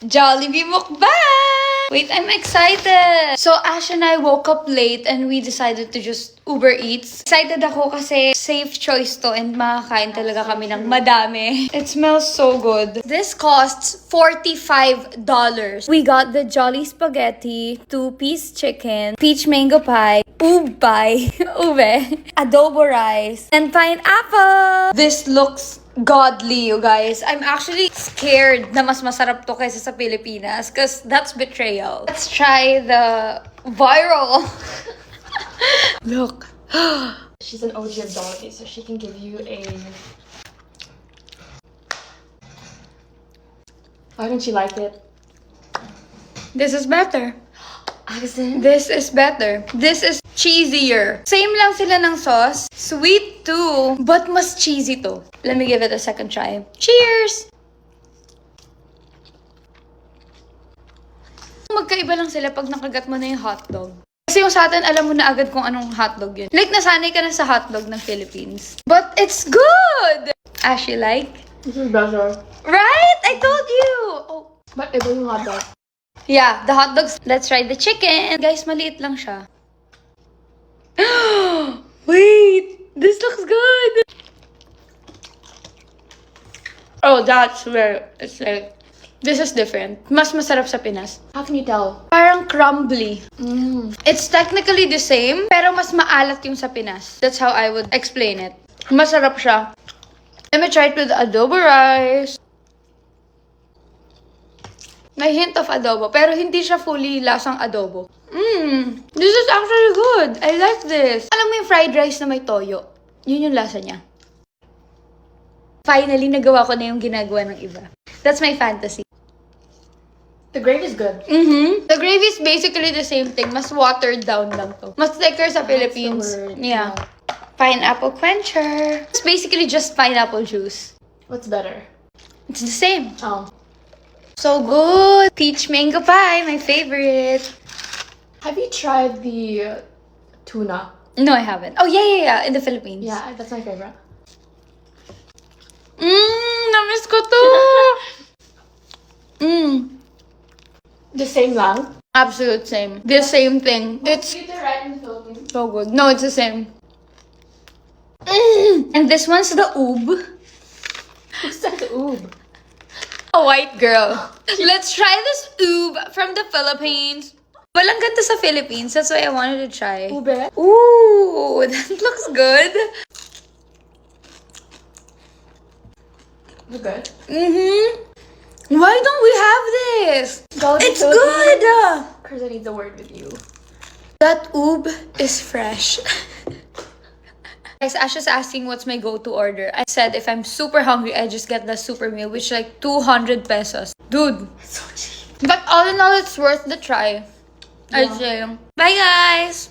Jollibee mukbang! Wait, I'm excited! So, Ash and I woke up late and we decided to just Uber Eats. Excited ako kasi safe choice to and makakain talaga kami ng madami. It smells so good. This costs $45. We got the Jolly Spaghetti, 2-piece chicken, peach mango pie, ube pie, ube, adobo rice, and pineapple! This looks godly, you guys. I'm actually scared na mas masarap to kaysa sa Pilipinas because that's betrayal. Let's try the viral. Look. She's an OG of Jollibee, so she can give you a... Why don't you like it? This is better. Accent? This is better. This is cheesier. Same lang sila ng sauce. Sweet too, but mas cheesy to. Let me give it a second try. Cheers! Magkaiba lang sila pag nakagat mo na yung hotdog. Kasi yung sa atin, alam mo na agad kung anong hotdog yun. Like, nasanay ka na sa hotdog ng Philippines. But it's good! Ash, you like? This is better. Right? I told you! Oh. But iba yung hot dog. Yeah, the hot dogs. Let's try the chicken. Guys, maliit lang siya. Wait! This looks good! Oh, that's where it's like... This is different. Mas masarap sa Pinas. How can you tell? Parang crumbly. Mm. It's technically the same, pero mas maalat yung sa Pinas. That's how I would explain it. Masarap siya. Let me try it with adobo rice. May hint of adobo, pero hindi siya fully lasang adobo. This is actually good. I like this. Alam mo yung fried rice na may toyo? Yun yung lasa niya. Finally, nagawa ko na yung ginagawa ng iba. That's my fantasy. The gravy is good. The gravy is basically the same thing. Mas watered down lang to. Mas thicker sa Philippines. That's the word. Yeah. Pineapple quencher. It's basically just pineapple juice. What's better? It's the same. Oh. So good. Peach mango pie, my favorite. Have you tried the tuna? No, I haven't. Oh, yeah. In the Philippines. Yeah, that's my favorite. Namiss ko to. The same lang? Absolute same. The same thing. It's It's right in the Philippines. so good. No, it's the same. And this one's the oob. Who's that oob? A white girl. Let's try this oob from the Philippines. Walang ganito sa Philippines. That's why I wanted to try. Ube? Ooh, that looks good. Is it good? Why don't we have this? Go to It's the Philippines. good. Because I need the word with you. That oob is fresh. Guys, Ash is asking what's my go-to order. I said if I'm super hungry, I just get the super meal, which is like 200 pesos. Dude. It's so cheap. But all in all, it's worth the try. I'd Yeah. say. Bye, guys!